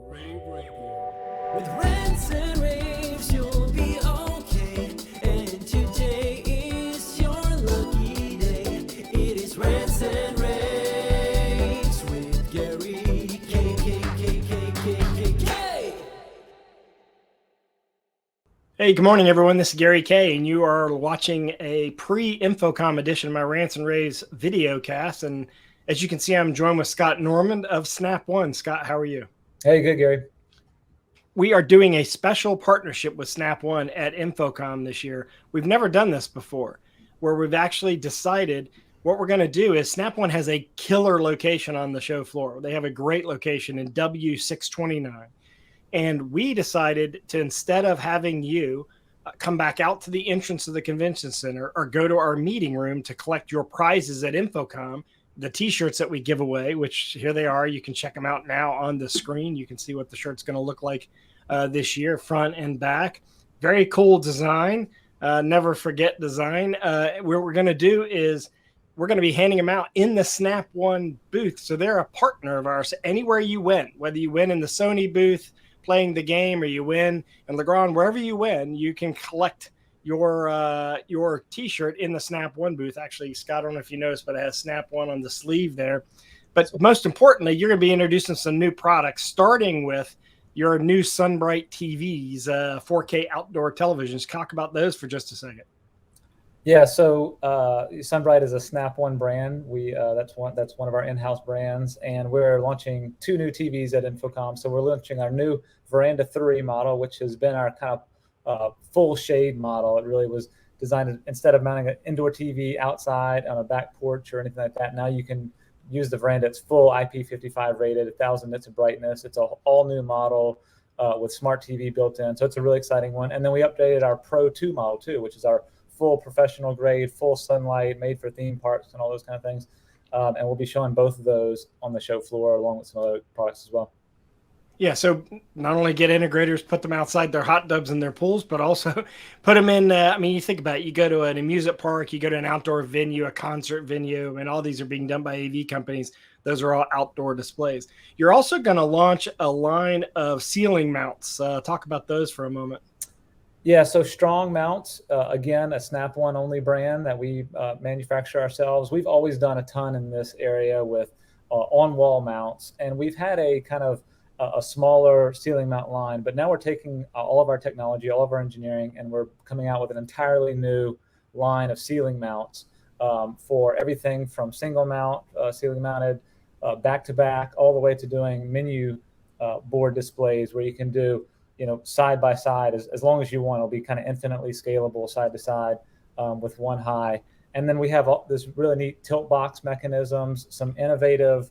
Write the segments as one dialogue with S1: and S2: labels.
S1: rAVe Radio. With rants and raves, you'll be okay. And today is your lucky day. It is rants and raves with Gary K.
S2: Hey, good morning, everyone. This is Gary K, and you are watching a pre-InfoComm edition of my Rants and Raves video cast. And as you can see, I'm joined with Scott Norman of Snap One. Scott, how are you?
S3: Hey, good, Gary.
S2: We are doing a special partnership with Snap One at InfoComm this year. We've never done this before, where we've actually decided what we're going to do is Snap One has a killer location on the show floor. They have a great location in W629. And we decided to, instead of having you come back out to the entrance of the convention center or go to our meeting room to collect your prizes at InfoComm, the t-shirts that we give away, which here they are. You can check them out now on the screen. You can see what the shirt's going to look like this year, front and back. Very cool design. Never forget design. What we're going to do is we're going to be handing them out in the Snap One booth. So they're a partner of ours. Anywhere you win, whether you win in the Sony booth, playing the game, or you win in Legrand, wherever you win, you can collect your t-shirt in the Snap One booth. Actually, Scott, I don't know if you noticed, but it has Snap One on the sleeve there. But most importantly, you're going to be introducing some new products, starting with your new SunBrite TVs, 4K outdoor televisions. Talk about those for just a second.
S3: Yeah, so SunBrite is a Snap One brand. That's one of our in-house brands, and we're launching two new TVs at InfoComm. So we're launching our new Veranda 3 model, which has been our kind of full shade model. It really was designed instead of mounting an indoor TV outside on a back porch or anything like that. Now you can use the Veranda. It's full IP55 rated, 1,000 nits of brightness. It's an all new model with smart TV built in. So it's a really exciting one. And then we updated our Pro 2 model too, which is our full professional grade, full sunlight, made for theme parks and all those kind of things. And we'll be showing both of those on the show floor along with some other products as well.
S2: Yeah, so not only get integrators, put them outside their hot tubs and their pools, but also put them in, you think about it, you go to an amusement park, you go to an outdoor venue, a concert venue, and all these are being done by AV companies. Those are all outdoor displays. You're also going to launch a line of ceiling mounts. Talk about those for a moment.
S3: Yeah, so Strong Mounts, again, a Snap One only brand that we manufacture ourselves. We've always done a ton in this area with on-wall mounts, and we've had a kind of a smaller ceiling mount line, but now we're taking all of our technology, all of our engineering, and we're coming out with an entirely new line of ceiling mounts for everything from single mount, ceiling mounted, back-to-back, all the way to doing menu board displays where you can do side by side, as long as you want. It'll be kind of infinitely scalable side to side with one high. And then we have this really neat tilt box mechanisms, some innovative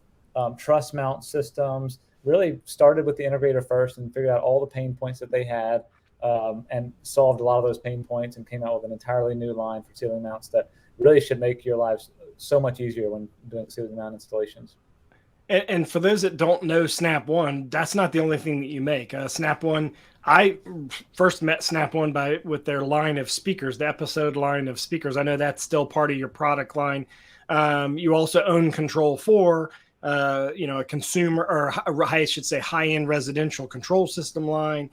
S3: truss mount systems. Really started with the integrator first and figured out all the pain points that they had and solved a lot of those pain points and came out with an entirely new line for ceiling mounts that really should make your lives so much easier when doing ceiling mount installations.
S2: And for those that don't know Snap One, that's not the only thing that you make. Snap One, I first met Snap One with their line of speakers, the episode line of speakers. I know that's still part of your product line. You also own Control 4, a consumer, or I should say high-end residential control system line.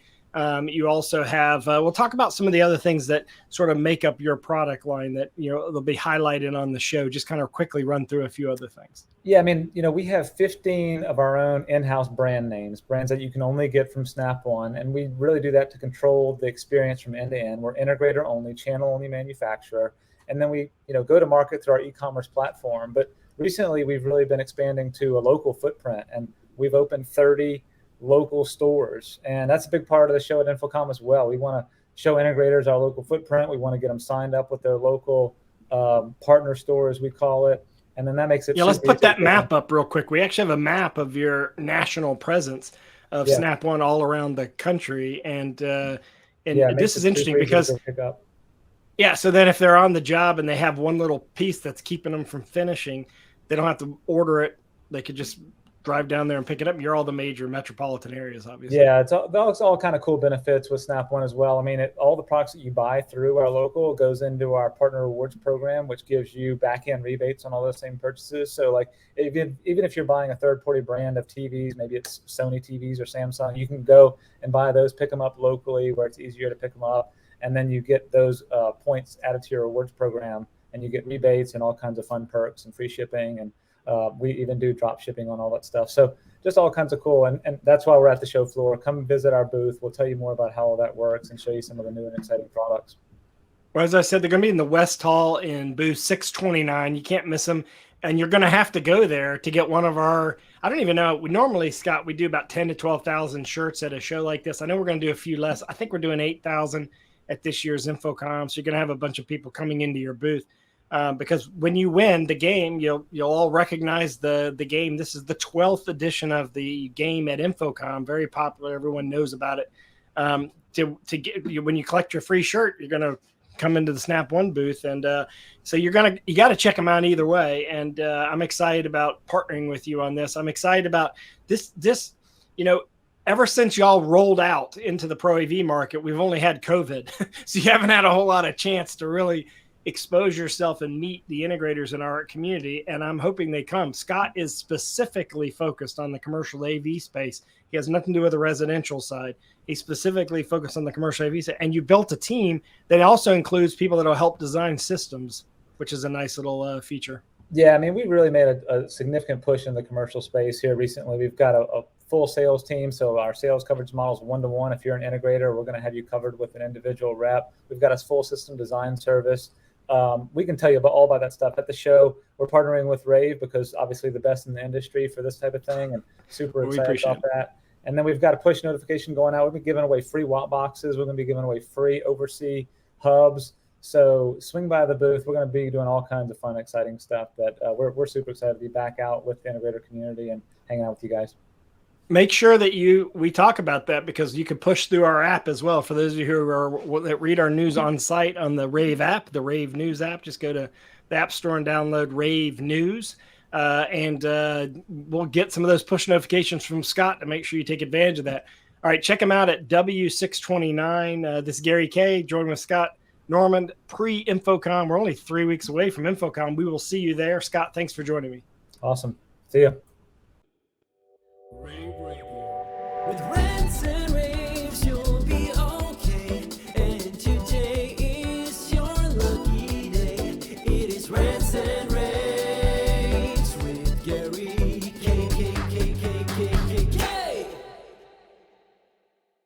S2: You also have, we'll talk about some of the other things that sort of make up your product line that, they'll be highlighted on the show. Just kind of quickly run through a few other things.
S3: Yeah, we have 15 of our own in-house brand names, brands that you can only get from Snap One. And we really do that to control the experience from end to end. We're integrator only, channel only manufacturer. And then we, go to market through our e-commerce platform. But recently we've really been expanding to a local footprint, and we've opened 30 local stores. And that's a big part of the show at InfoComm as well. We want to show integrators our local footprint. We want to get them signed up with their local partner store, as we call it. And then that makes it.
S2: Yeah, let's put that map up real quick. We actually have a map of your national presence of Snap One all around the country. And this is interesting because, so then if they're on the job and they have one little piece that's keeping them from finishing, they don't have to order it. They could just drive down there and pick it up. You're all the major metropolitan areas, obviously.
S3: Yeah, it's all kind of cool benefits with Snap One as well. I mean, all the products that you buy through our local goes into our partner rewards program, which gives you back-end rebates on all those same purchases. So like even if you're buying a third-party brand of TVs, maybe it's Sony TVs or Samsung, you can go and buy those, pick them up locally where it's easier to pick them up, and then you get those points added to your rewards program, and you get rebates and all kinds of fun perks and free shipping, and we even do drop shipping on all that stuff. So just all kinds of cool. And that's why we're at the show floor. Come visit our booth. We'll tell you more about how all that works and show you some of the new and exciting products.
S2: Well, as I said, they're going to be in the West Hall in booth 629. You can't miss them. And you're going to have to go there to get one of our, I don't even know. We normally, Scott, we do about 10 to 12,000 shirts at a show like this. I know we're going to do a few less. I think we're doing 8,000 at this year's InfoComm. So you're going to have a bunch of people coming into your booth. Because when you win the game, you'll all recognize the game. This is the 12th edition of the game at InfoComm, very popular. Everyone knows about it. To get when you collect your free shirt, you're gonna come into the Snap One booth, and so you got to check them out either way. And I'm excited about partnering with you on this. I'm excited about this. Ever since y'all rolled out into the ProAV market, we've only had COVID, so you haven't had a whole lot of chance to really expose yourself and meet the integrators in our community, and I'm hoping they come. Scott is specifically focused on the commercial AV space. He has nothing to do with the residential side. He's specifically focused on the commercial AV side, and you built a team that also includes people that will help design systems, which is a nice little feature.
S3: Yeah, I mean, we really made a significant push in the commercial space here recently. We've got a full sales team, so our sales coverage model is one-to-one. If you're an integrator, we're going to have you covered with an individual rep. We've got a full system design service. We can tell you all about that stuff at the show. We're partnering with rAVe because obviously the best in the industry for this type of thing, and super excited about that. And then we've got a push notification going out. We've been giving away free WattBoxes. We're going to be giving away free OVRC hubs. So swing by the booth. We're going to be doing all kinds of fun, exciting stuff. But we're super excited to be back out with the integrator community and hanging out with you guys.
S2: Make sure that we talk about that, because you can push through our app as well. For those of you that read our news on site on the rAVe app, the rAVe News app, just go to the App Store and download rAVe News. And we'll get some of those push notifications from Scott to make sure you take advantage of that. All right, check him out at W629. This is Gary K. joined with Scott Norman pre-InfoComm. We're only 3 weeks away from InfoComm. We will see you there. Scott, thanks for joining me.
S3: Awesome. See ya.
S1: rAVe Radio with Ransom.